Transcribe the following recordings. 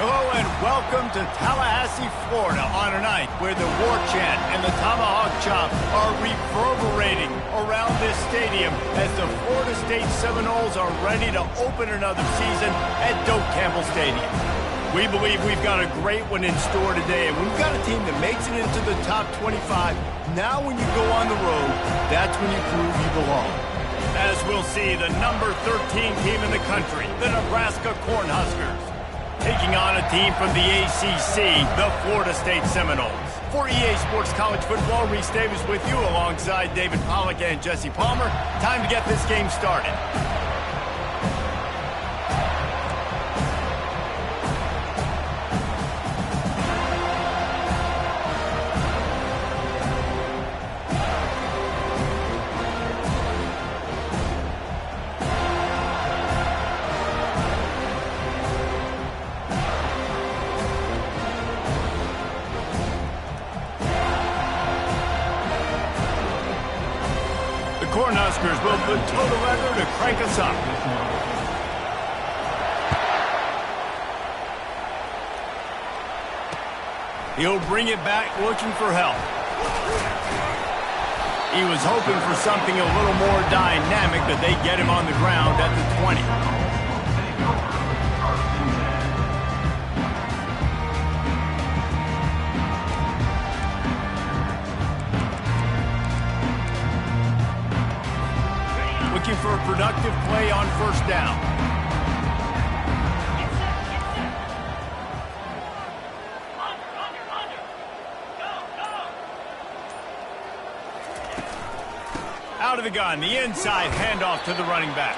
Hello and welcome to Tallahassee, Florida on a night where the war chant and the tomahawk chop are reverberating around this stadium as the Florida State Seminoles are ready to open another season at Doak Campbell Stadium. We believe we've got a great one in store today, and we've got a team that makes it into the top 25. Now when you go on the road, that's when you prove you belong. As we'll see, the number 13 team in the country, the Nebraska Cornhuskers, taking on a team from the ACC, the Florida State Seminoles. For EA Sports College Football, Reese Davis with you alongside David Pollack and Jesse Palmer. Time to get this game started. Cornhuskers will toe the leather to crank us up. He'll bring it back looking for help. He was hoping for something a little more dynamic, but they get him on the ground at the 20. Looking for a productive play on first down. Out of the gun, the inside handoff to the running back.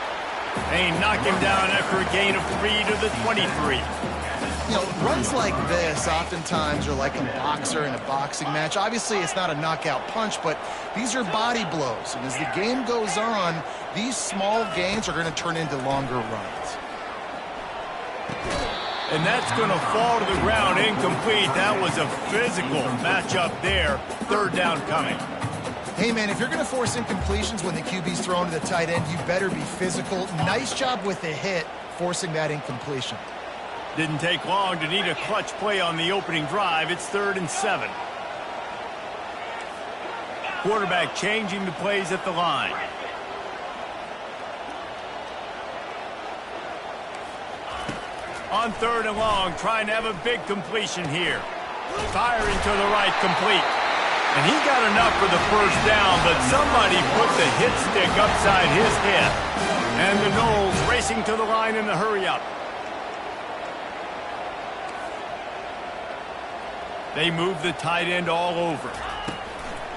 They knock him down after a gain of 3 to the 23. You know, runs like this oftentimes are like a boxer in a boxing match. Obviously, it's not a knockout punch, but these are body blows. And as the game goes on, these small gains are going to turn into longer runs. And that's going to fall to the ground incomplete. That was a physical matchup there. Third down coming. Hey, man, if you're going to force incompletions when the QB's thrown to the tight end, you better be physical. Nice job with the hit, forcing that incompletion. Didn't take long to need a clutch play on the opening drive. It's 3rd and 7. Quarterback changing the plays at the line. On 3rd and long, trying to have a big completion here. Firing to the right, complete. And he got enough for the first down, but somebody put the hit stick upside his head. And the Noles racing to the line in the hurry-up. They move the tight end all over.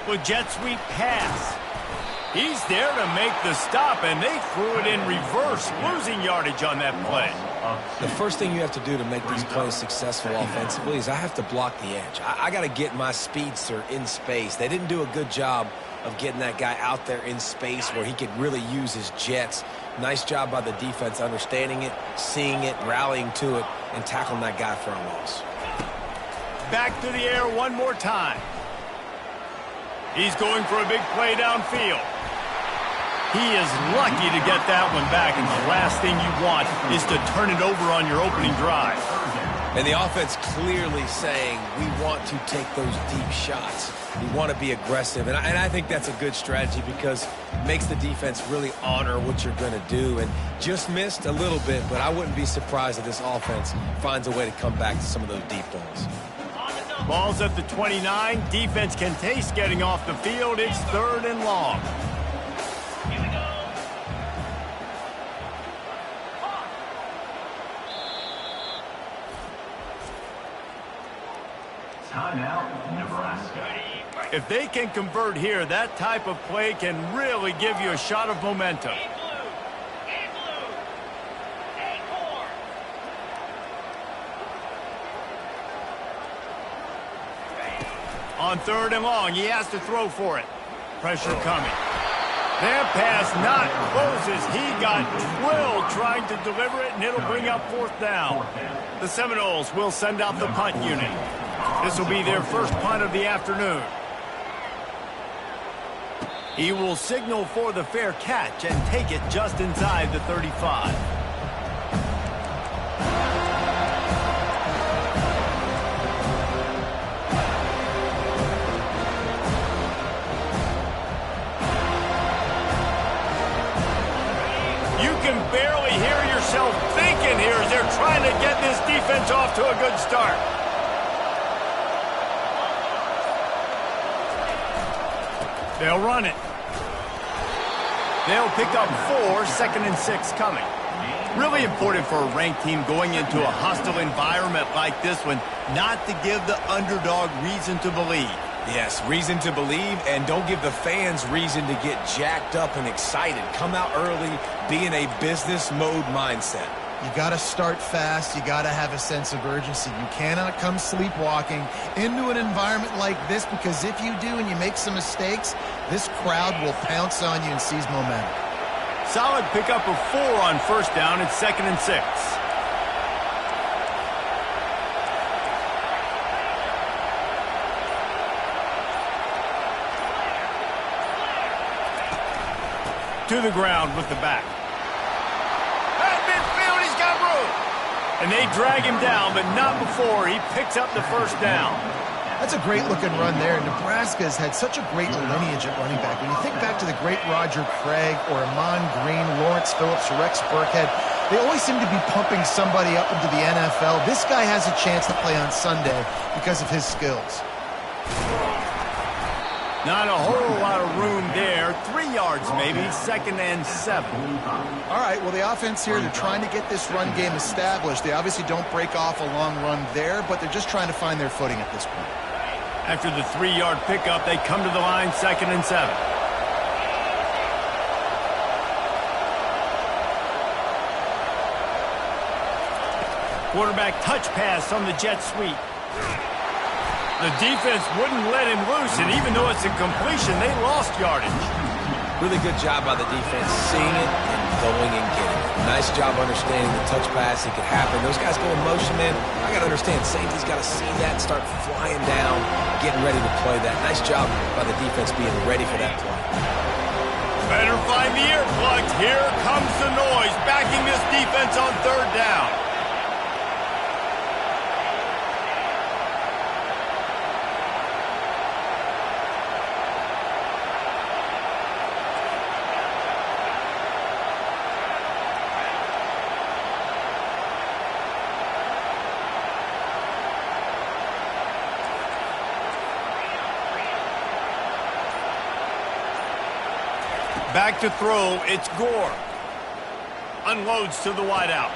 With jet sweep pass. He's there to make the stop, and they threw it in reverse, losing yardage on that play. The first thing you have to do to make these plays successful offensively is I have to block the edge. I got to get my speedster in space. They didn't do a good job of getting that guy out there in space where he could really use his jets. Nice job by the defense understanding it, seeing it, rallying to it, and tackling that guy for a loss. Back to the air one more time. He's going for a big play downfield. He is lucky to get that one back, and the last thing you want is to turn it over on your opening drive. And the offense clearly saying, we want to take those deep shots. We want to be aggressive, and I think that's a good strategy because it makes the defense really honor what you're going to do. And just missed a little bit, but I wouldn't be surprised if this offense finds a way to come back to some of those deep balls. Ball's at the 29. Defense can taste getting off the field. It's 3rd and long. Here we go. Timeout, Nebraska. If they can convert here, that type of play can really give you a shot of momentum. On 3rd and long, he has to throw for it. Pressure coming. That pass not closes. He got drilled trying to deliver it, and it'll bring up 4th down. The Seminoles will send out the punt unit. This will be their first punt of the afternoon. He will signal for the fair catch and take it just inside the 35. They'll run it. They'll pick up 4, 2nd and 6 coming. Really important for a ranked team going into a hostile environment like this one, not to give the underdog reason to believe. Yes, reason to believe, and don't give the fans reason to get jacked up and excited. Come out early, be in a business mode mindset. You got to start fast. You got to have a sense of urgency. You cannot come sleepwalking into an environment like this, because if you do and you make some mistakes, this crowd will pounce on you and seize momentum. Solid pickup of 4 on 1st down and 2nd and 6. To the ground with the back. At midfield, he's got room. And they drag him down, but not before he picks up the 1st down. That's a great-looking run there. Nebraska has had such a great lineage at running back. When you think back to the great Roger Craig or Amon Green, Lawrence Phillips, or Rex Burkhead, they always seem to be pumping somebody up into the NFL. This guy has a chance to play on Sunday because of his skills. Not a whole lot of room there. 3 yards maybe, 2nd and 7. All right, well, the offense here, they're trying to get this run game established. They obviously don't break off a long run there, but they're just trying to find their footing at this point. After the 3-yard pickup, they come to the line, 2nd and 7. Quarterback touch pass on the jet sweep. The defense wouldn't let him loose, and even though it's a completion, they lost yardage. Really good job by the defense, seeing it and going and getting it. Nice job understanding the touch pass. It could happen. Those guys go in motion, man. I got to understand, safety's got to see that and start flying down, getting ready to play that. Nice job by the defense being ready for that play. Better find the earplugs. Here comes the noise, backing this defense on 3rd down. Back to throw, it's Gore. Unloads to the wideout.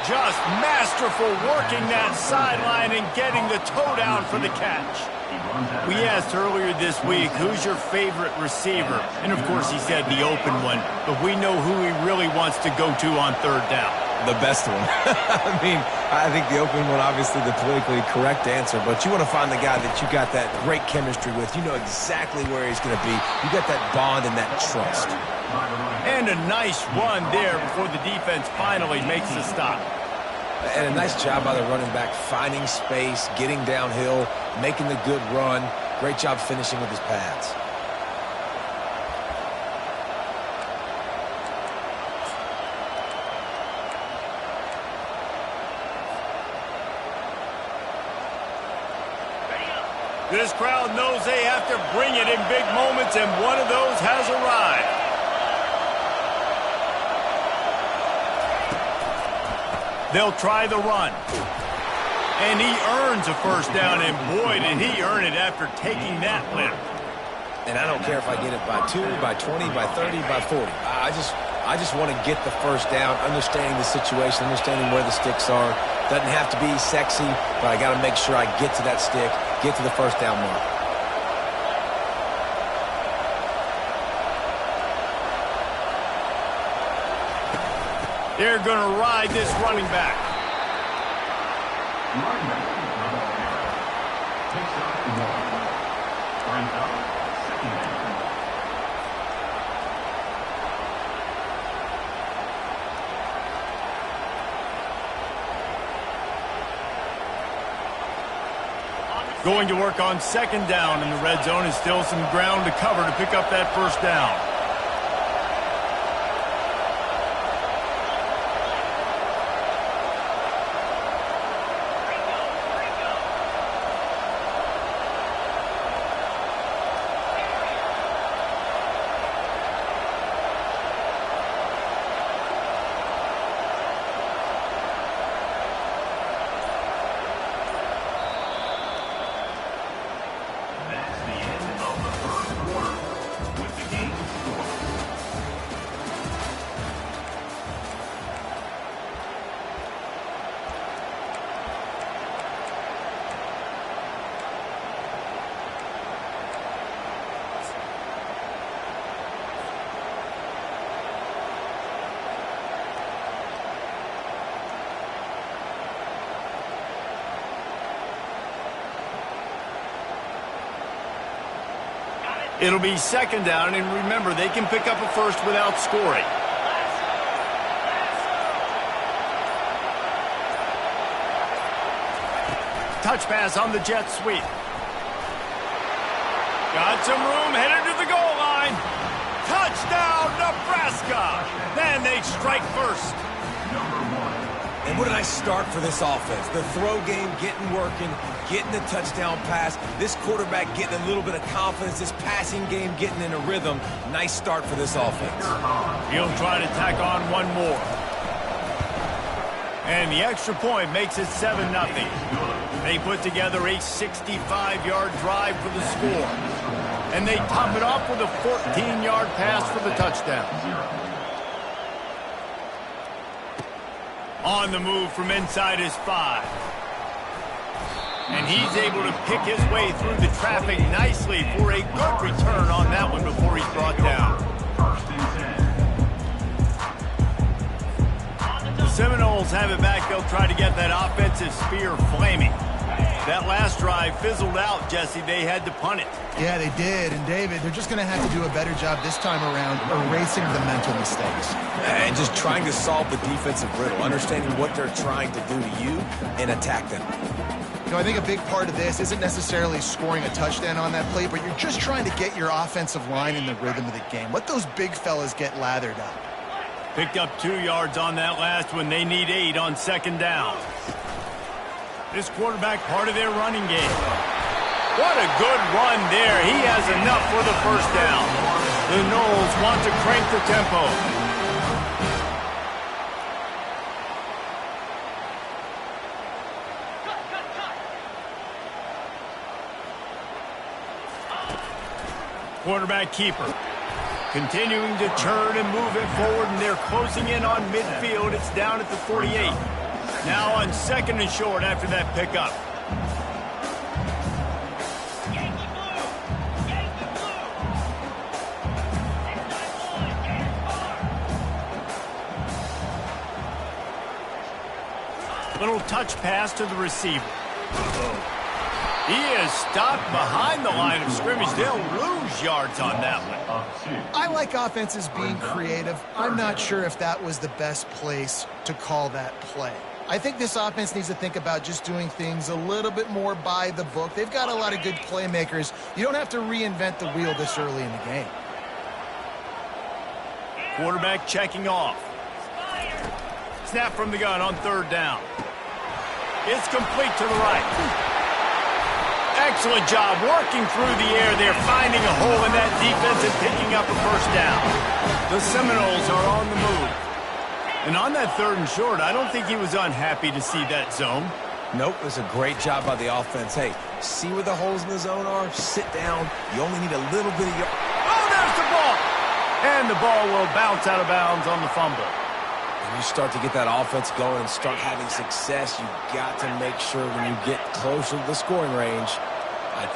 Just masterful working that sideline and getting the toe down for the catch. We asked earlier this week, who's your favorite receiver? And of course he said the open one, but we know who he really wants to go to on 3rd down. The best one. I mean, I think the open one, obviously the politically correct answer, but you want to find the guy that you got that great chemistry with. You know exactly where he's going to be. You got that bond and that trust. And a nice run there before the defense finally makes the stop. And a nice job by the running back, finding space, getting downhill, making the good run. Great job finishing with his pads. This crowd knows they have to bring it in big moments, and one of those has arrived. They'll try the run. And he earns a 1st down, and boy, did he earn it after taking that lift. And I don't care if I get it by 2, by 20, by 30, by 40. I just want to get the 1st down, understanding the situation, understanding where the sticks are. Doesn't have to be sexy, but I got to make sure I get to that stick, get to the 1st down mark. They're going to ride this running back. Going to work on 2nd down in the red zone, and still some ground to cover to pick up that 1st down. It'll be second down, and remember, they can pick up a first without scoring. Touch pass on the jet sweep. Got some room, headed to the goal line. Touchdown, Nebraska! Then they strike first. And what a nice start for this offense. The throw game getting working, getting the touchdown pass. This quarterback getting a little bit of confidence. This passing game getting in a rhythm. Nice start for this offense. He'll try to tack on one more. And the extra point makes it 7-0. They put together a 65-yard drive for the score. And they top it off with a 14-yard pass for the touchdown. On the move from inside his 5. And he's able to pick his way through the traffic nicely for a good return on that one before he's brought down. The Seminoles have it back. They'll try to get that offensive spear flaming. That last drive fizzled out, Jesse. They had to punt it. Yeah, they did. And, David, they're just going to have to do a better job this time around erasing the mental mistakes. And just trying to solve the defensive riddle, understanding what they're trying to do to you and attack them. You know, I think a big part of this isn't necessarily scoring a touchdown on that play, but you're just trying to get your offensive line in the rhythm of the game. Let those big fellas get lathered up. Picked up 2 yards on that last one. They need 8 on second down. This quarterback part of their running game. What a good run there. He has enough for the first down. The Noles want to crank the tempo. Quarterback keeper. Continuing to turn and move it forward, and they're closing in on midfield. It's down at the 48. Now on second and short after that pickup. Little touch pass to the receiver. He is stopped behind the line of scrimmage. They'll lose yards on that one. I like offenses being creative. I'm not sure if that was the best place to call that play. I think this offense needs to think about just doing things a little bit more by the book. They've got a lot of good playmakers. You don't have to reinvent the wheel this early in the game. Quarterback checking off. Snap from the gun on third down. It's complete to the right. Excellent job working through the air. They're finding a hole in that defense and picking up a first down. The Seminoles are on the move. And on that third and short, I don't think he was unhappy to see that zone. Nope, it was a great job by the offense. Hey, see where the holes in the zone are? Sit down. You only need a little bit of your... Oh, there's the ball! And the ball will bounce out of bounds on the fumble. When you start to get that offense going and start having success, you've got to make sure when you get closer to the scoring range,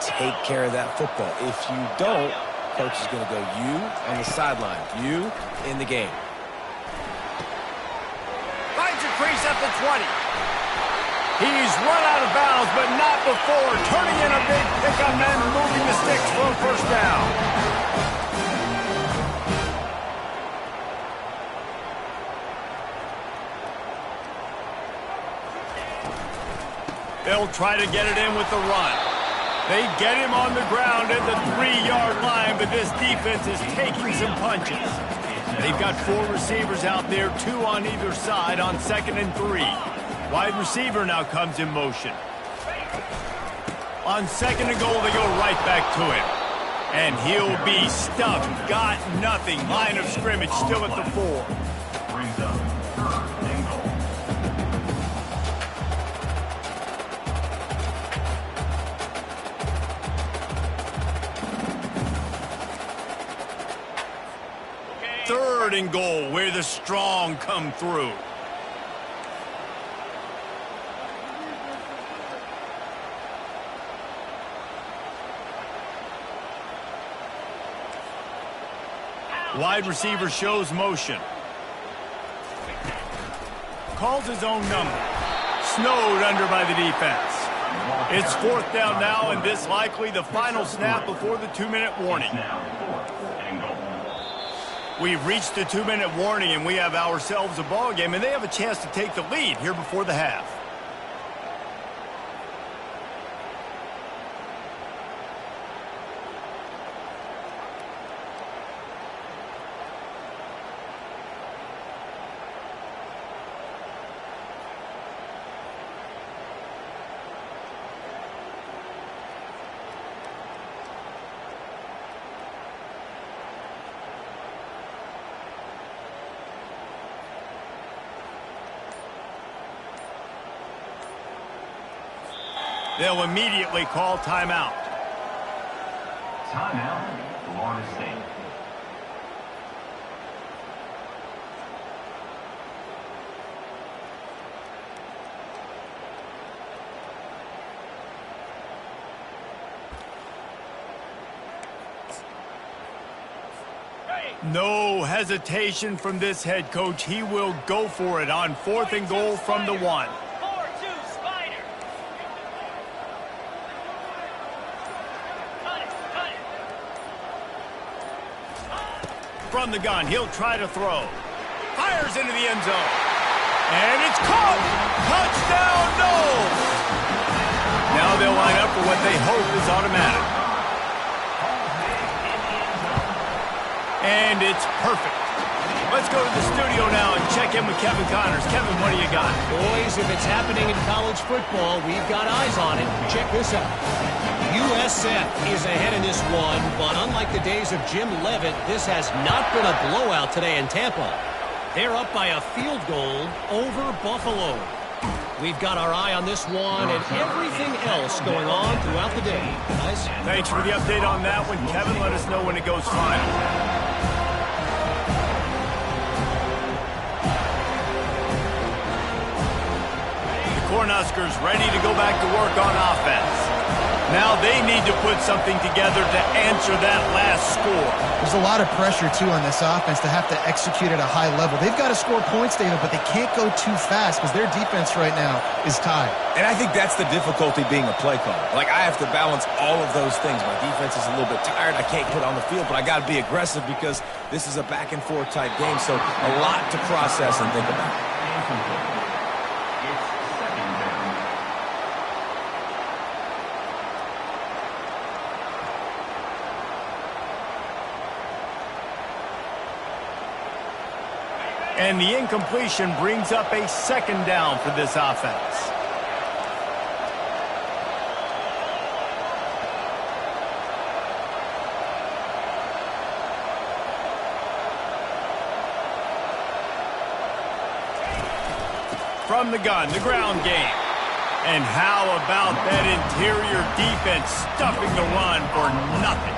take care of that football. If you don't, coach is going to go you on the sideline, you in the game. Finds a crease at the 20. He's run out of bounds, but not before turning in a big pickup and moving the sticks for a first down. They'll try to get it in with the run. They get him on the ground at the 3-yard line, but this defense is taking some punches. They've got 4 receivers out there, 2 on either side on second and 3. Wide receiver now comes in motion. On second and goal, they go right back to him. And he'll be stuffed. Got nothing. Line of scrimmage still at the 4. Brings up first and goal. Third and goal, where the strong come through. Wide receiver shows motion. Calls his own number. Snowed under by the defense. It's 4th down now, and this likely the final snap before the 2-minute warning. We've reached the 2-minute warning, and we have ourselves a ball game, and they have a chance to take the lead here before the half. They'll immediately call timeout. Timeout, Florida State. No hesitation from this head coach. He will go for it on 4th and goal from the 1. From the gun, he'll try to throw. Fires into the end zone. And it's caught! Touchdown, Noles! Now they'll line up for what they hope is automatic. And it's perfect. Let's go to the studio now and check in with Kevin Connors. Kevin, what do you got? Boys, if it's happening in college football, we've got eyes on it. Check this out. USF is ahead in this one, but unlike the days of Jim Leavitt, this has not been a blowout today in Tampa. They're up by a field goal over Buffalo. We've got our eye on this one and everything else going on throughout the day. Guys? Thanks for the update on that one, Kevin. Let us know when it goes final. Cornhuskers ready to go back to work on offense. Now they need to put something together to answer that last score. There's a lot of pressure, too, on this offense to have to execute at a high level. They've got to score points, David, but they can't go too fast because their defense right now is tied. And I think that's the difficulty being a play caller. Like, I have to balance all of those things. My defense is a little bit tired. I can't get on the field, but I got to be aggressive because this is a back-and-forth type game, so a lot to process and think about. And the incompletion brings up a 2nd down for this offense. From the gun, the ground game. And how about that interior defense stuffing the run for nothing?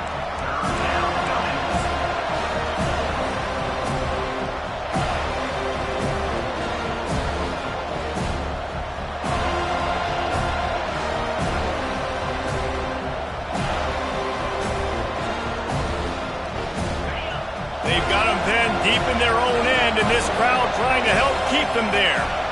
They've got them then deep in their own end, and this crowd trying to help keep them there.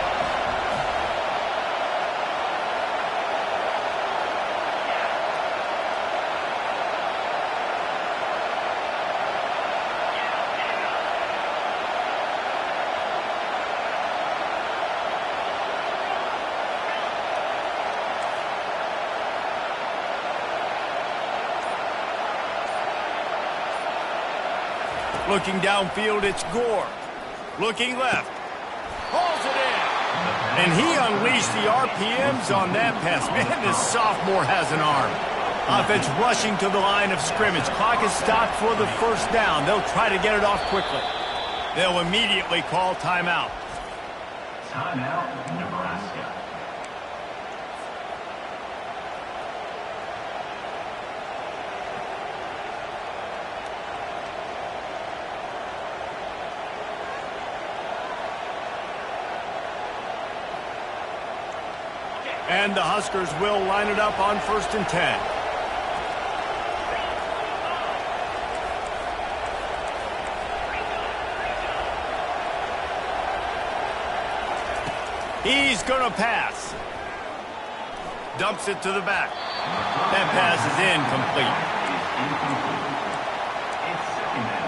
Looking downfield, it's Gore. Looking left. Hauls it in. And he unleashed the RPMs on that pass. Man, this sophomore has an arm. Offense rushing to the line of scrimmage. Clock is stopped for the 1st down. They'll try to get it off quickly. They'll immediately call timeout. Timeout, Nebraska. And the Huskers will line it up on 1st and 10. He's going to pass. Dumps it to the back. That pass is incomplete. It's second down.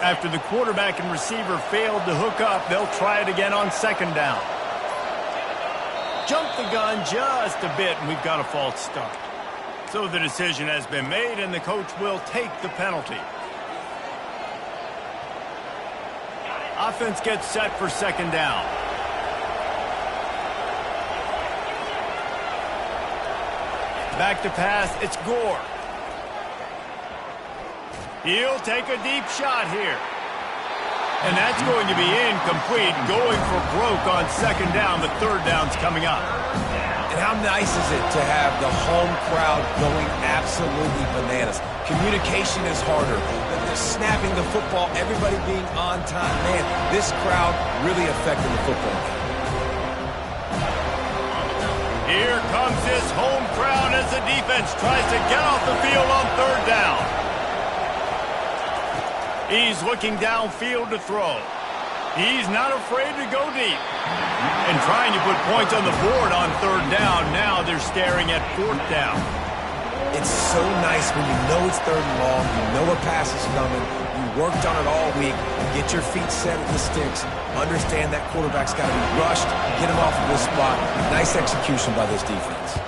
After the quarterback and receiver failed to hook up, they'll try it again on second down. Jumped the gun just a bit, and we've got a false start. So the decision has been made, and the coach will take the penalty. Offense gets set for second down. Back to pass, it's Gore. He'll take a deep shot here. And that's going to be incomplete, going for broke on second down. The third down's coming up. And how nice is it to have the home crowd going absolutely bananas? Communication is harder. The snapping the football, everybody being on time. Man, this crowd really affecting the football game. Here comes this home crowd as the defense tries to get off the field on third down. He's looking downfield to throw. He's not afraid to go deep. And trying to put points on the board on third down. Now they're staring at fourth down. It's so nice when you know it's third and long, you know a pass is coming, you worked on it all week, get your feet set at the sticks, understand that quarterback's got to be rushed, get him off of this spot. Nice execution by this defense.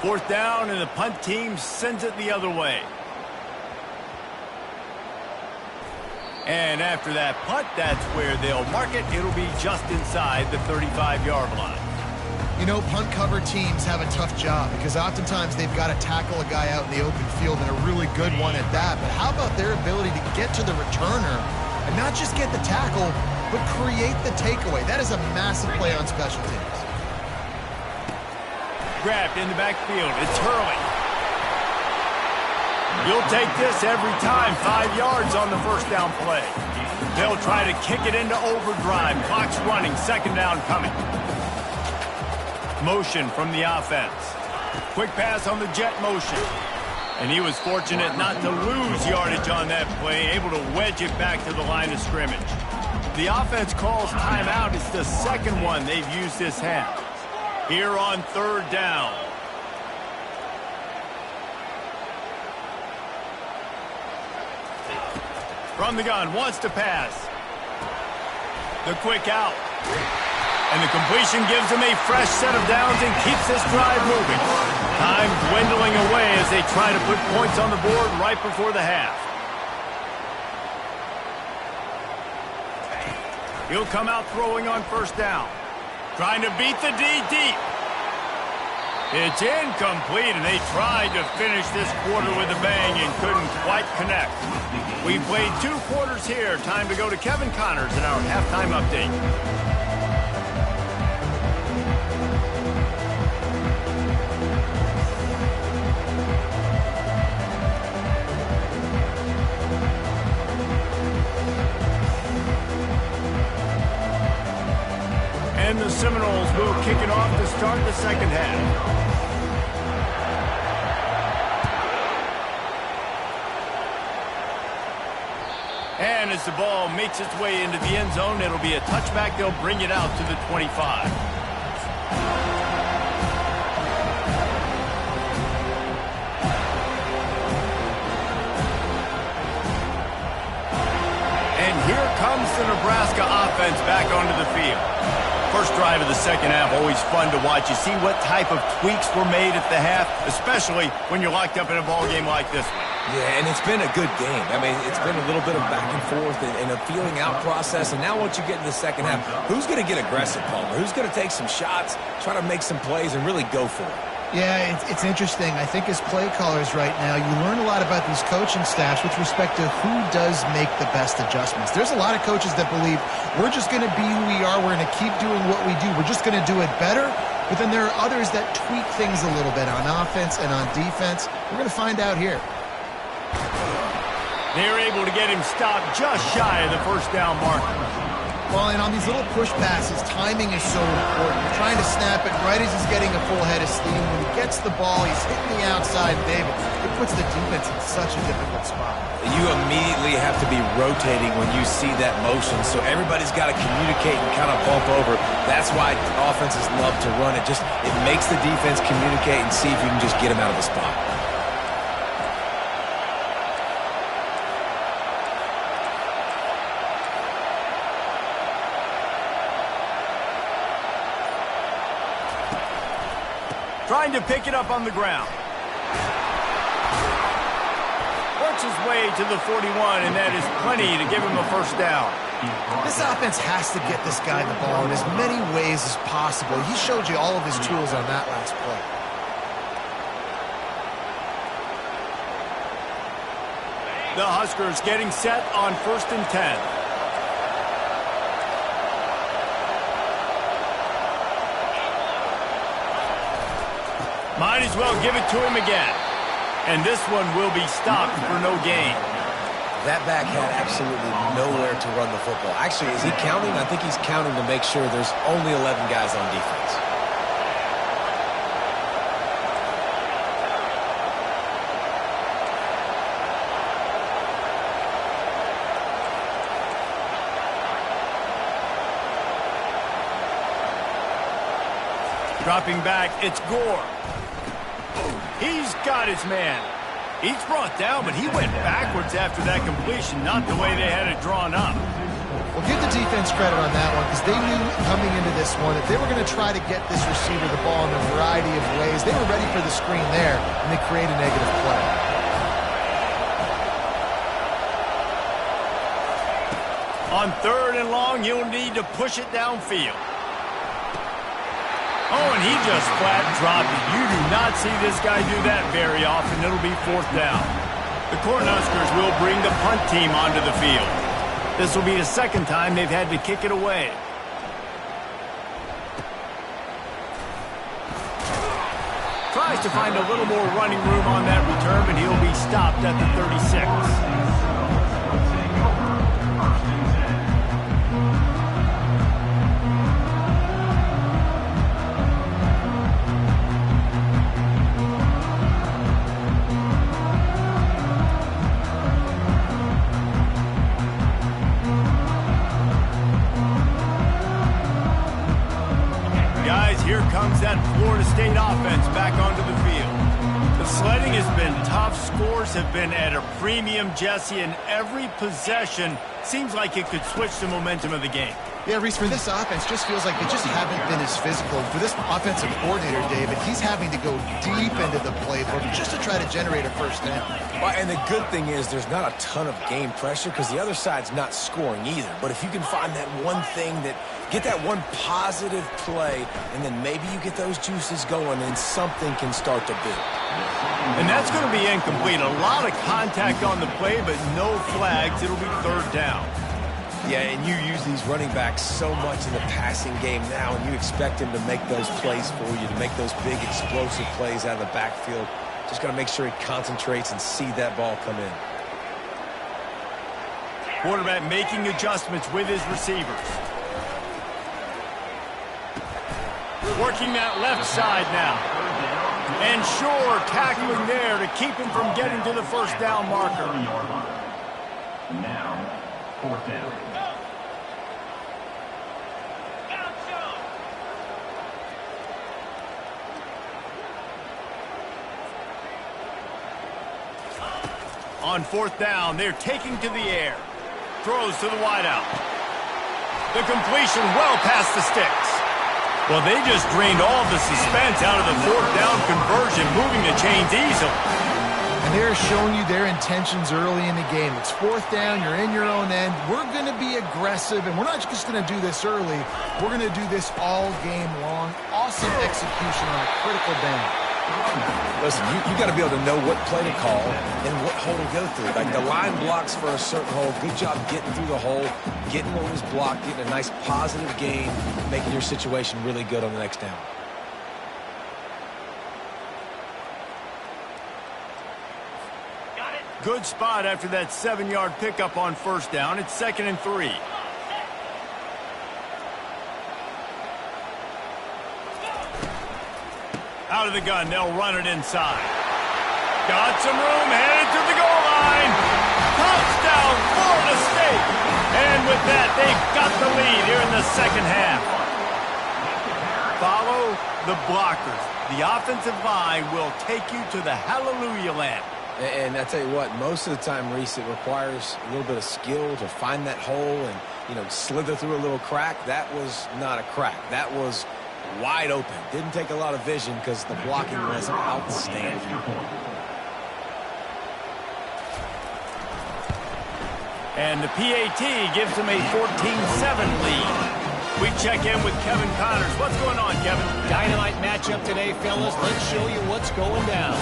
Fourth down, and the punt team sends it the other way. And after that punt, that's where they'll mark it. It'll be just inside the 35-yard line. You know, punt cover teams have a tough job because oftentimes they've got to tackle a guy out in the open field, and a really good one at that. But how about their ability to get to the returner and not just get the tackle, but create the takeaway? That is a massive play on special teams. Grabbed in the backfield. It's Hurley. You'll take this every time. 5 yards on the first down play. They'll try to kick it into overdrive. Clock's running. Second down coming. Motion from the offense. Quick pass on the jet motion. And he was fortunate not to lose yardage on that play. Able to wedge it back to the line of scrimmage. The offense calls timeout. It's the second one they've used this half. Here on third down. From the gun, wants to pass. The quick out. And the completion gives them a fresh set of downs and keeps this drive moving. Time dwindling away as they try to put points on the board right before the half. He'll come out throwing on first down. Trying to beat the D deep. It's incomplete, and they tried to finish this quarter with a bang and couldn't quite connect. We've played 2 quarters here. Time to go to Kevin Connors in our halftime update. And the Seminoles will kick it off to start the second half. And as the ball makes its way into the end zone, it'll be a touchback. They'll bring it out to the 25. And here comes the Nebraska offense back onto the field. First drive of the second half, always fun to watch. You see what type of tweaks were made at the half, especially when you're locked up in a ball game like this one. Yeah, and it's been a good game. I mean, it's been a little bit of back and forth and a feeling out process. And now once you get in the second half, who's going to get aggressive, Palmer? Who's going to take some shots, try to make some plays, and really go for it? Yeah, it's interesting. I think as play callers right now, you learn a lot about these coaching staffs with respect to who does make the best adjustments. There's a lot of coaches that believe we're just going to be who we are. We're going to keep doing what we do. We're just going to do it better. But then there are others that tweak things a little bit on offense and on defense. We're going to find out here. They're able to get him stopped just shy of the first down marker. Well, and on these little push passes, timing is so important. You're trying to snap it right as he's getting a full head of steam. When he gets the ball, he's hitting the outside, David. It puts the defense in such a difficult spot. You immediately have to be rotating when you see that motion, so everybody's got to communicate and kind of bump over. That's why offenses love to run it. It makes the defense communicate and see if you can just get him out of the spot. Trying to pick it up on the ground. Works his way to the 41, and that is plenty to give him a first down. This offense has to get this guy the ball in as many ways as possible. He showed you all of his tools on that last play. The Huskers getting set on 1st and 10. Might as well give it to him again. And this one will be stopped for no gain. That back had absolutely nowhere to run the football. Actually, is he counting? I think he's counting to make sure there's only 11 guys on defense. Dropping back, it's Gore. He's got his man. He's brought down, but he went backwards after that completion, not the way they had it drawn up. Well, give the defense credit on that one because they knew coming into this one if they were going to try to get this receiver the ball in a variety of ways, they were ready for the screen there, and they create a negative play. On 3rd and long, you'll need to push it downfield. Oh, and he just flat dropped it. You do not see this guy do that very often. It'll be 4th down. The Cornhuskers will bring the punt team onto the field. This will be the 2nd time they've had to kick it away. Tries to find a little more running room on that return, but he'll be stopped at the 36. Here comes that Florida State offense back onto the field. The sledding has been tough. Scores have been at a premium, Jesse, and every possession seems like it could switch the momentum of the game. Yeah, Reese, for this offense, just feels like they just haven't been as physical. For this offensive coordinator, David, he's having to go deep into the playbook just to try to generate a first down. Well, and the good thing is there's not a ton of game pressure because the other side's not scoring either. But if you can find that one thing get that one positive play, and then maybe you get those juices going and something can start to build. And that's going to be incomplete. A lot of contact on the play, but no flags. It'll be 3rd down. Yeah, and you use these running backs so much in the passing game now, and you expect them to make those plays for you, to make those big explosive plays out of the backfield. Just got to make sure he concentrates and see that ball come in. Quarterback making adjustments with his receivers. Working that left side now. And Shore tackling there to keep him from getting to the first down marker. Now, 4th down. On 4th down, they're taking to the air. Throws to the wideout. The completion well past the sticks. Well, they just drained all the suspense out of the 4th down conversion, moving the chains easily. And they're showing you their intentions early in the game. It's 4th down, you're in your own end. We're going to be aggressive, and we're not just going to do this early. We're going to do this all game long. Awesome execution on a critical down. Listen, you got to be able to know what play to call and what hole to go through. Like the line blocks for a certain hole. Good job getting through the hole, getting what was blocked, getting a nice positive gain, making your situation really good on the next down. Good spot after that 7-yard pickup on first down. It's 2nd and 3. Out of the gun, they'll run it inside. Got some room, headed to the goal line. Touchdown, Florida State. And with that, they've got the lead here in the second half. Follow the blockers. The offensive line will take you to the hallelujah land. And I tell you what, most of the time, Reese, it requires a little bit of skill to find that hole and, slither through a little crack. That was not a crack. That was wide open. Didn't take a lot of vision because the blocking was outstanding. And the PAT gives them a 14-7 lead. We check in with Kevin Connors. What's going on, Kevin? Dynamite matchup today, fellas. Let's show you what's going down.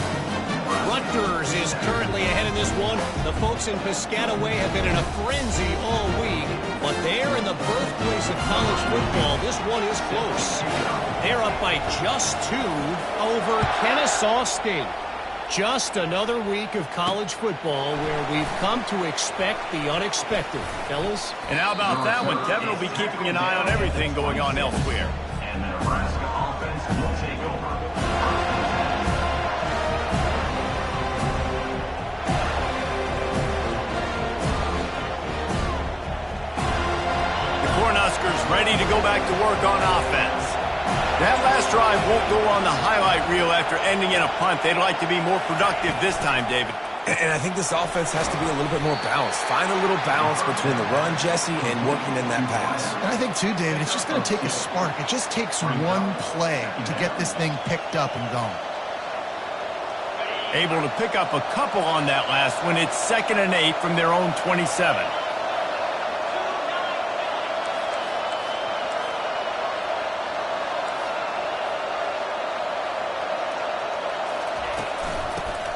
Rutgers is currently ahead in this one. The folks in Piscataway have been in a frenzy all week, but they're in the birthplace of college football. This one is close. They're up by just 2 over Kennesaw State. Just another week of college football where we've come to expect the unexpected, fellas. And how about that one? Kevin will be keeping an eye on everything going on elsewhere. And the Nebraska offense will take over. Cornhuskers ready to go back to work on offense. That last drive won't go on the highlight reel after ending in a punt. They'd like to be more productive this time, David. And I think this offense has to be a little bit more balanced. Find a little balance between the run, Jesse, and working in that pass. And I think, too, David, it's just going to take a spark. It just takes one play to get this thing picked up and going. Able to pick up a couple on that last one. It's 2nd and 8 from their own 27.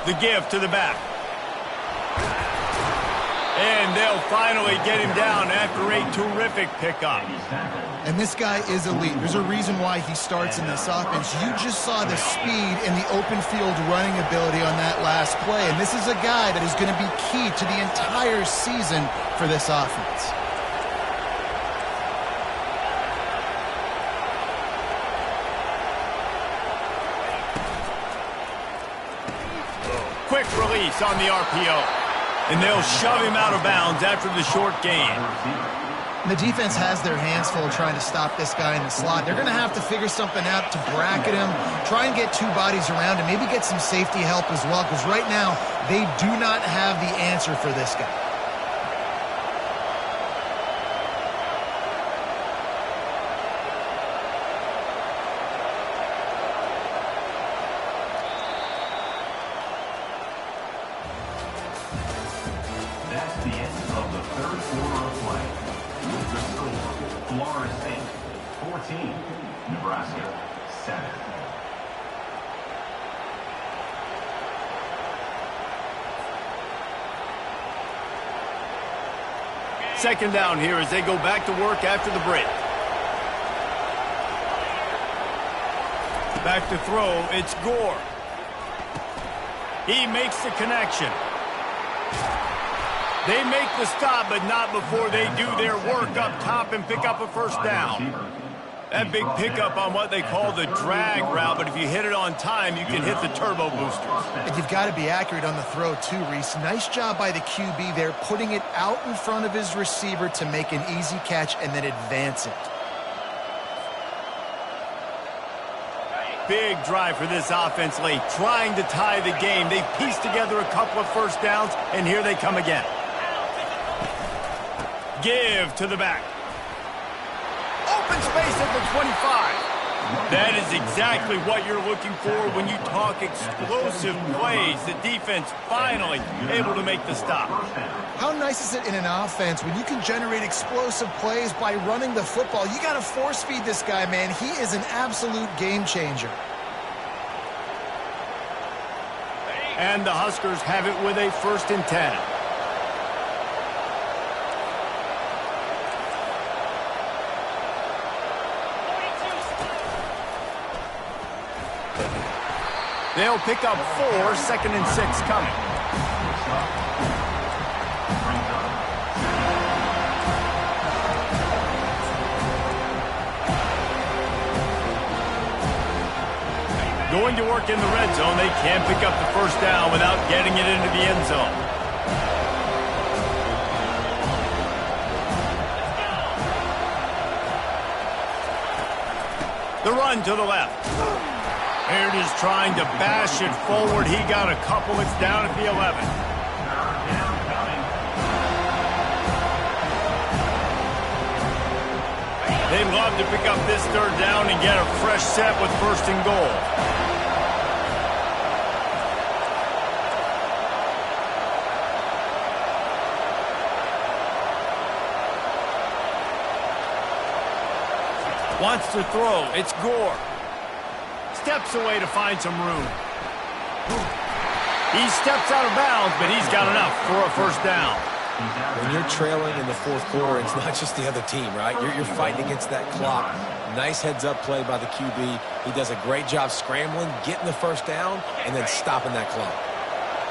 The give to the back. And they'll finally get him down after a terrific pickup. And this guy is elite. There's a reason why he starts in this offense. You just saw the speed and the open field running ability on that last play. And this is a guy that is going to be key to the entire season for this offense. Quick release on the RPO. And they'll shove him out of bounds after the short gain. The defense has their hands full trying to stop this guy in the slot. They're going to have to figure something out to bracket him, try and get 2 bodies around him, maybe get some safety help as well, because right now they do not have the answer for this guy. That's the end of the third quarter of play. With the score, Florida State 14, Nebraska 7. Second down here as they go back to work after the break. Back to throw, it's Gore. He makes the connection. They make the stop, but not before they do their work up top and pick up a first down. That big pickup on what they call the drag route, but if you hit it on time, you can hit the turbo boosters. And you've got to be accurate on the throw too, Reese. Nice job by the QB there, putting it out in front of his receiver to make an easy catch and then advance it. Big drive for this offense late, trying to tie the game. They pieced together a couple of first downs, and here they come again. Give to the back. Open space at the 25. That is exactly what you're looking for when you talk explosive plays. The defense finally able to make the stop. How nice is it in an offense when you can generate explosive plays by running the football? You got to force feed this guy, man. He is an absolute game changer. And the Huskers have it with a 1st and 10. They'll pick up 4, 2nd and 6 coming. Going to work in the red zone, they can't pick up the 1st down without getting it into the end zone. The run to the left. Baird is trying to bash it forward. He got a couple. It's down at the 11. They'd love to pick up this 3rd down and get a fresh set with 1st and goal. Wants to throw. It's Gore. Steps away to find some room. He steps out of bounds, but he's got enough for a 1st down. When you're trailing in the 4th quarter, it's not just the other team, right? You're fighting against that clock. Nice heads-up play by the QB. He does a great job scrambling, getting the 1st down, and then stopping that clock.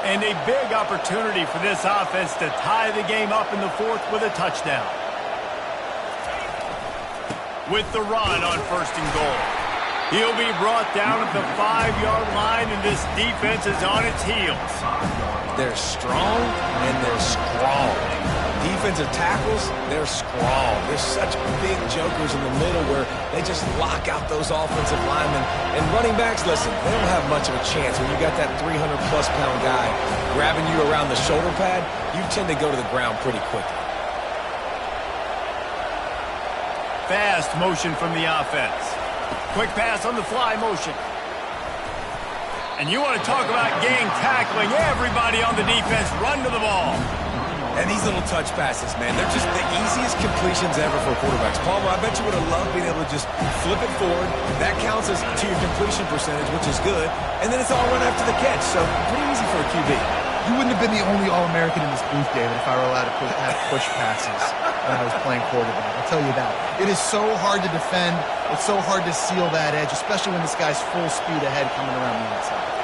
And a big opportunity for this offense to tie the game up in the 4th with a touchdown. With the run on 1st and goal. He'll be brought down at the 5-yard line, and this defense is on its heels. They're strong, and they're scrawl. Defensive tackles, they're scrawl. There's such big jokers in the middle where they just lock out those offensive linemen. And running backs, listen, they don't have much of a chance. When you got that 300-plus pound guy grabbing you around the shoulder pad, you tend to go to the ground pretty quickly. Fast motion from the offense. Quick pass on the fly motion. And you want to talk about gang tackling. Everybody on the defense run to the ball. And these little touch passes, man, they're just the easiest completions ever for quarterbacks. Palmer, I bet you would have loved being able to just flip it forward. That counts as to your completion percentage, which is good. And then it's all run after the catch, so pretty easy for a QB. You wouldn't have been the only All-American in this booth, David, if I were allowed to have push passes when I was playing quarterback. I'll tell you that. It is so hard to defend. It's so hard to seal that edge, especially when this guy's full speed ahead coming around the inside.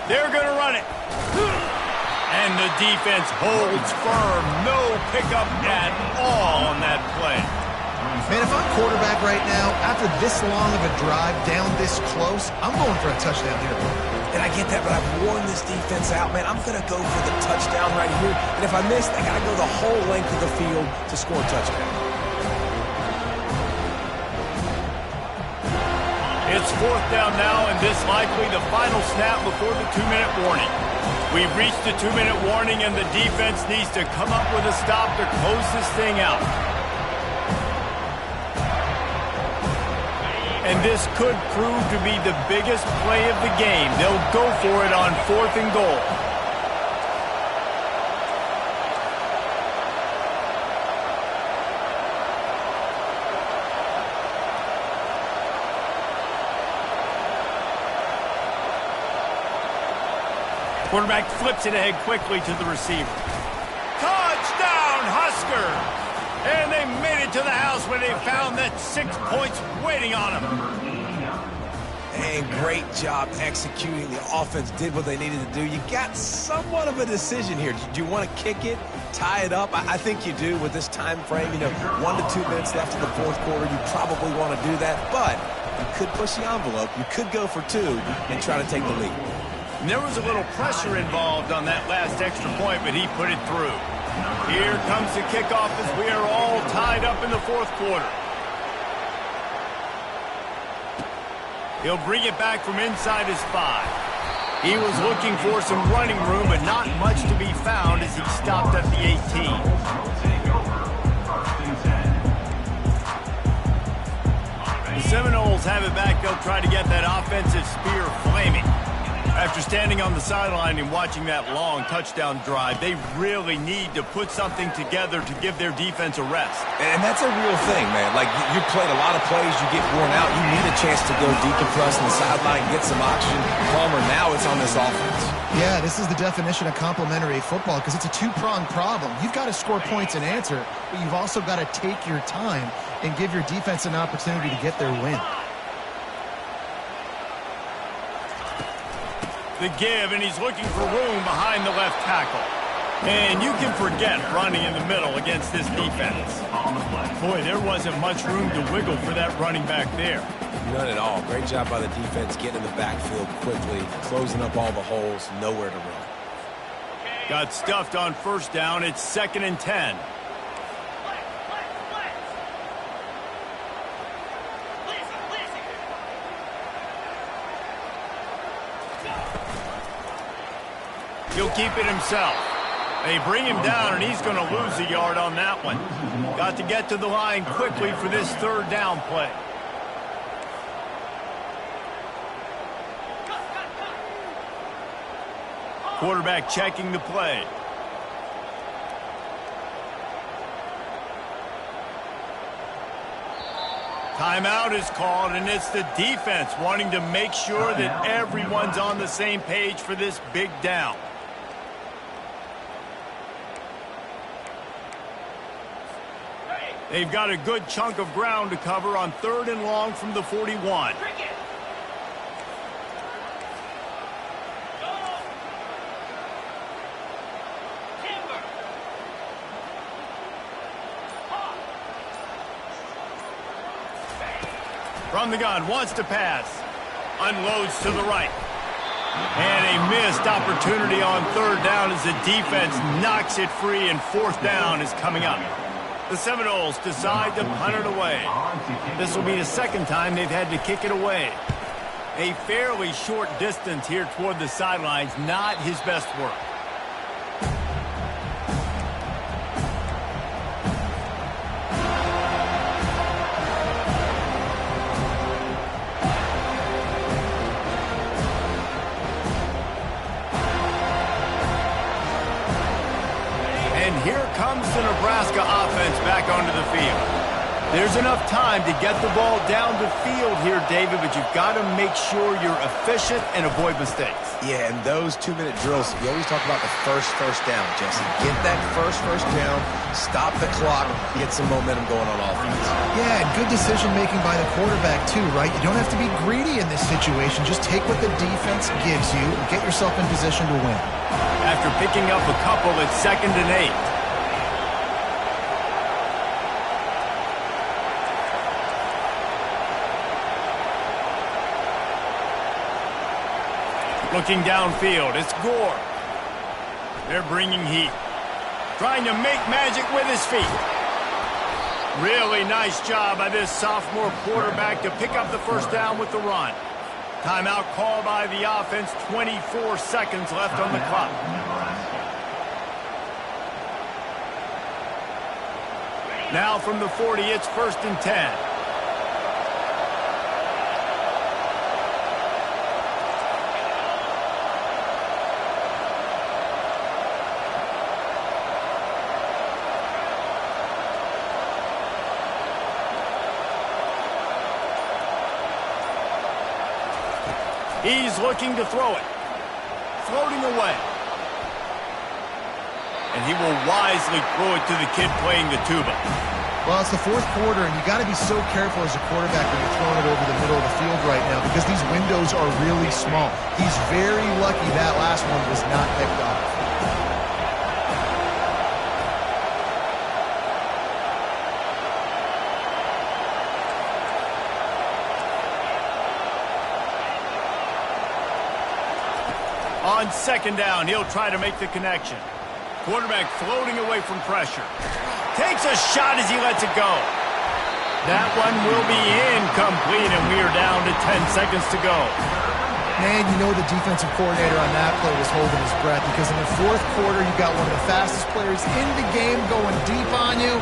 They're going to run it. And the defense holds firm. No pickup at all on that play. Man, if I'm quarterback right now, after this long of a drive down this close, I'm going for a touchdown here. And I get that, but I've worn this defense out, man. I'm going to go for the touchdown right here. And if I miss, I got to go the whole length of the field to score a touchdown. It's 4th down now, and this likely the final snap before the 2-minute warning. We've reached the 2-minute warning, and the defense needs to come up with a stop to close this thing out. And this could prove to be the biggest play of the game. They'll go for it on 4th and goal. Quarterback flips it ahead quickly to the receiver. Touchdown, Huskers! And they made it to the house where they found that 6 points waiting on them. And great job executing. The offense did what they needed to do. You got somewhat of a decision here. Do you want to kick it, tie it up? I think you do with this time frame. 1 to 2 minutes left in the 4th quarter. You probably want to do that, but you could push the envelope. You could go for 2 and try to take the lead. And there was a little pressure involved on that last extra point, but he put it through. Here comes the kickoff as we are all tied up in the 4th quarter. He'll bring it back from inside his 5. He was looking for some running room, but not much to be found as he stopped at the 18. The Seminoles have it back. They'll try to get that offensive spear flaming. After After standing on the sideline and watching that long touchdown drive, they really need to put something together to give their defense a rest. And that's a real thing, man. Like, you played a lot of plays, you get worn out, you need a chance to go decompress on the sideline, get some oxygen. Palmer, now it's on this offense. Yeah, this is the definition of complementary football because it's a two-pronged problem. You've got to score points and answer, but you've also got to take your time and give your defense an opportunity to get their win. The give, and he's looking for room behind the left tackle. And you can forget running in the middle against this defense. Boy, there wasn't much room to wiggle for that running back there. None at all. Great job by the defense getting in the backfield quickly, closing up all the holes, nowhere to run. Got stuffed on first down. It's 2nd and 10. He'll keep it himself. They bring him down, and he's going to lose a yard on that one. Got to get to the line quickly for this 3rd down play. Quarterback checking the play. Timeout is called, and it's the defense wanting to make sure that everyone's on the same page for this big down. They've got a good chunk of ground to cover on 3rd and long from the 41. From the gun, wants to pass. Unloads to the right. And a missed opportunity on 3rd down as the defense knocks it free, and 4th down is coming up. The Seminoles decide to punt it away. This will be the 2nd time they've had to kick it away. A fairly short distance here toward the sidelines, not his best work. Here comes the Nebraska offense back onto the field. There's enough time to get the ball down the field here, David, but you've got to make sure you're efficient and avoid mistakes. Yeah, and those 2-minute drills, we always talk about the first down, Jesse. Get that first down, stop the clock, get some momentum going on offense. Yeah, and good decision-making by the quarterback, too, right? You don't have to be greedy in this situation. Just take what the defense gives you and get yourself in position to win. After picking up a couple, it's 2nd and 8. Looking downfield, it's Gore. They're bringing heat. Trying to make magic with his feet. Really nice job by this sophomore quarterback to pick up the 1st down with the run. Timeout called by the offense, 24 seconds left on the clock. Now from the 40, it's 1st and 10. He's looking to throw it. Floating away. And he will wisely throw it to the kid playing the tuba. Well, it's the 4th quarter, and you got to be so careful as a quarterback when you're throwing it over the middle of the field right now because these windows are really small. He's very lucky that last one was not picked off. On 2nd down, he'll try to make the connection. Quarterback floating away from pressure. Takes a shot as he lets it go. That one will be incomplete, and we are down to 10 seconds to go. Man, you know the defensive coordinator on that play was holding his breath because in the 4th quarter, you got one of the fastest players in the game going deep on you,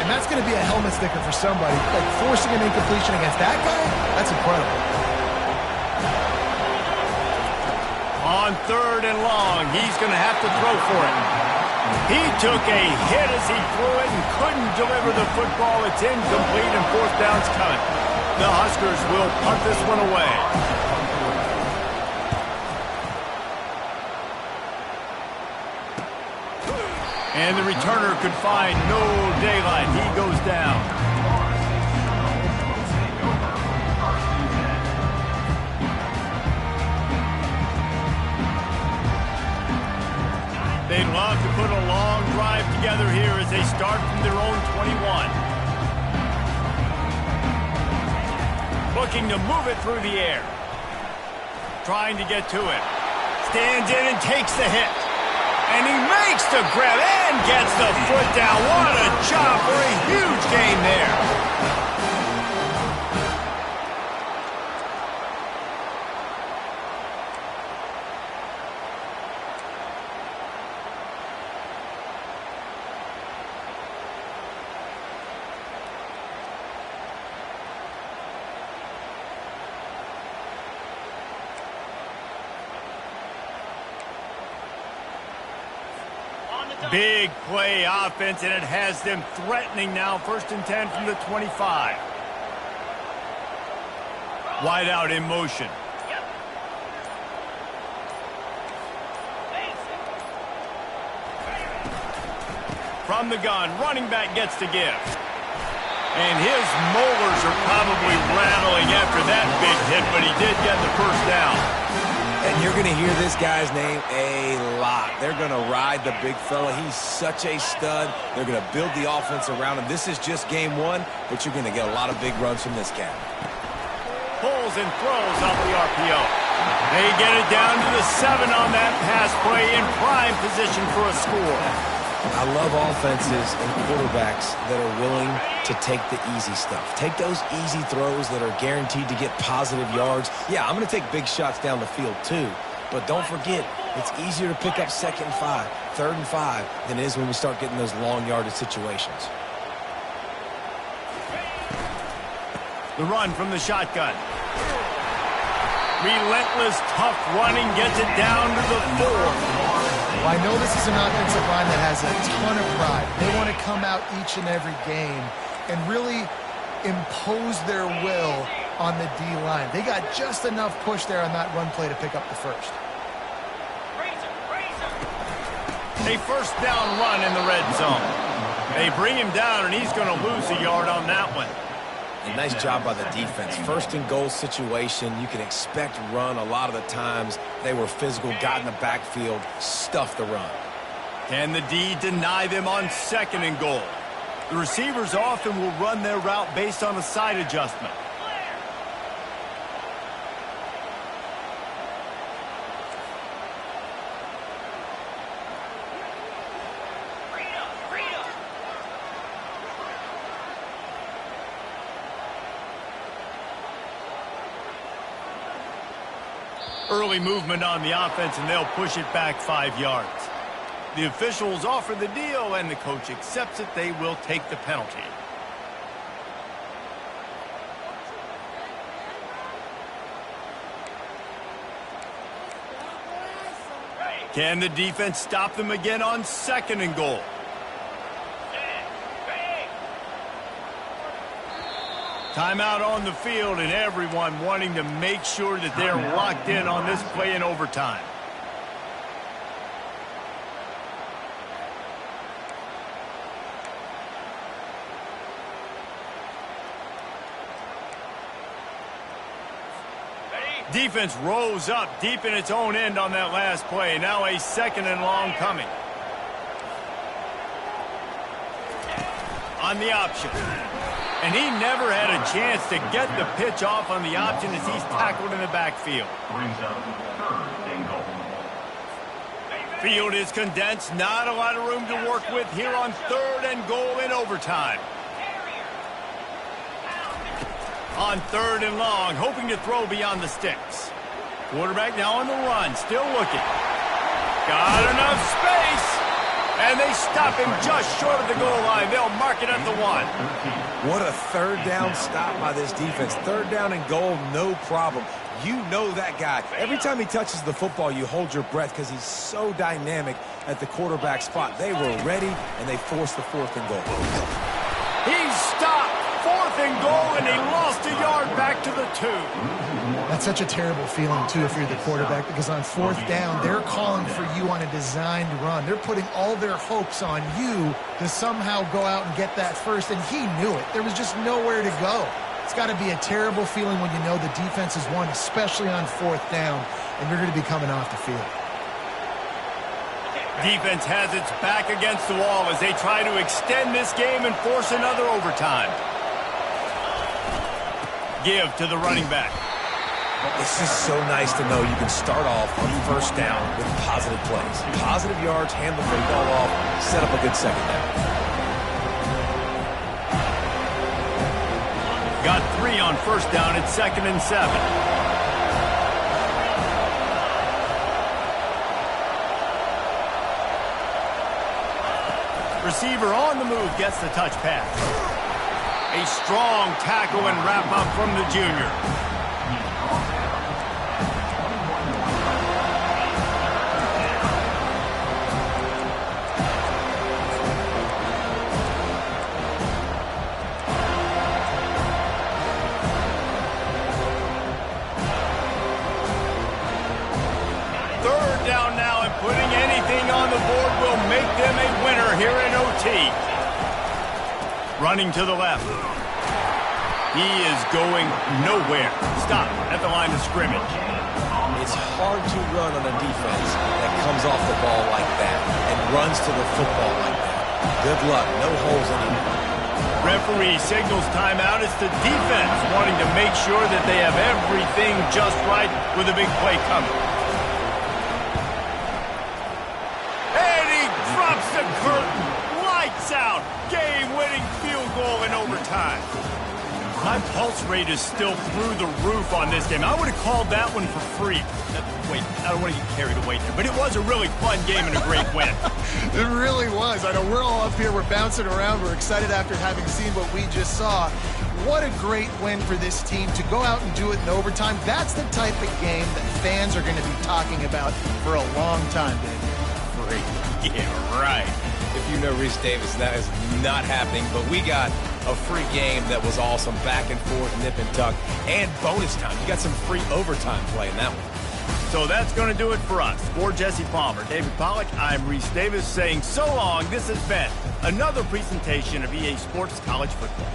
and that's going to be a helmet sticker for somebody. Like forcing an incompletion against that guy, that's incredible. On 3rd and long, he's going to have to throw for it. He took a hit as he threw it and couldn't deliver the football. It's incomplete and 4th down's coming. The Huskers will punt this one away. And the returner could find no daylight. He goes down. They'd love to put a long drive together here as they start from their own 21. Looking to move it through the air. Trying to get to it. Stands in and takes the hit. And he makes the grab and gets the foot down. What a job for a huge gain there. Big play offense, and it has them threatening now. 1st and 10 from the 25. Wide out in motion. From the gun, running back gets to give. And his molars are probably rattling after that big hit, but he did get the 1st down. And you're going to hear this guy's name a lot. They're going to ride the big fella. He's such a stud. They're going to build the offense around him. This is just game 1, but you're going to get a lot of big runs from this cat. Pulls and throws off the RPO. They get it down to the 7 on that pass play in prime position for a score. I love offenses and quarterbacks that are willing to take the easy stuff. Take those easy throws that are guaranteed to get positive yards. Yeah, I'm going to take big shots down the field too, but don't forget, it's easier to pick up 2nd and 5, 3rd and 5 than it is when we start getting those long yardage situations. The run from the shotgun. Relentless, tough running gets it down to the 4. Well, I know this is an offensive line that has a ton of pride. They want to come out each and every game and really impose their will on the D-line. They got just enough push there on that run play to pick up the 1st. A 1st down run in the red zone. They bring him down, and he's going to lose a yard on that one. A nice job by the defense. 1st and goal situation. You can expect run a lot of the times. They were physical, got in the backfield, stuffed the run. Can the D deny them on 2nd and goal? The receivers often will run their route based on a side adjustment. Early movement on the offense, and they'll push it back 5 yards. The officials offer the deal, and the coach accepts it. They will take the penalty. Can the defense stop them again on 2nd and goal? Timeout on the field, and everyone wanting to make sure that they're locked in on this play in overtime. Defense rose up deep in its own end on that last play. Now a 2nd and long coming. On the option. And he never had a chance to get the pitch off on the option as he's tackled in the backfield. Field is condensed. Not a lot of room to work with here on 3rd and goal in overtime. On 3rd and long, hoping to throw beyond the sticks. Quarterback now on the run, still looking. Got enough space. And they stop him just short of the goal line. They'll mark it at the 1. What a 3rd down stop by this defense. 3rd down and goal, no problem. You know that guy. Every time he touches the football, you hold your breath because he's so dynamic at the quarterback spot. They were ready, and they forced the 4th and goal. He's stopped. 4th and goal, and he lost a yard back to the 2. That's such a terrible feeling, too, if you're the quarterback, because on 4th down, they're calling for you on a designed run. They're putting all their hopes on you to somehow go out and get that first, and he knew it. There was just nowhere to go. It's got to be a terrible feeling when you know the defense has won, especially on 4th down, and you're going to be coming off the field. Defense has its back against the wall as they try to extend this game and force another overtime. Give to the running back. It's just so nice to know you can start off on 1st down with positive plays. Positive yards, hand the football off, set up a good 2nd down. Got 3 on 1st down. It's 2nd and 7. Receiver on the move gets the touch pass. A strong tackle and wrap up from the junior. Third down now, and putting anything on the board will make them a winner here in OT. Running to the left. He is going nowhere. Stop at the line of scrimmage. It's hard to run on a defense that comes off the ball like that and runs to the football like that. Good luck. No holes anymore. Referee signals timeout. It's the defense wanting to make sure that they have everything just right with a big play coming. And he drops the curtain. Lights out. Game-winning field goal in overtime. My pulse rate is still through the roof on this game. I would have called that one for free. Wait, I don't want to get carried away there, but it was a really fun game and a great win. It really was. I know we're all up here, we're bouncing around, we're excited after having seen what we just saw. What a great win for this team to go out and do it in overtime. That's the type of game that fans are going to be talking about for a long time, Dave. Free. Yeah, right. If you know Reese Davis, that is not happening, but we got a free game that was awesome, back and forth, nip and tuck, and bonus time. You got some free overtime play in that one. So that's going to do it for us. For Jesse Palmer, David Pollack, I'm Reese Davis saying so long. This has been another presentation of EA Sports College Football.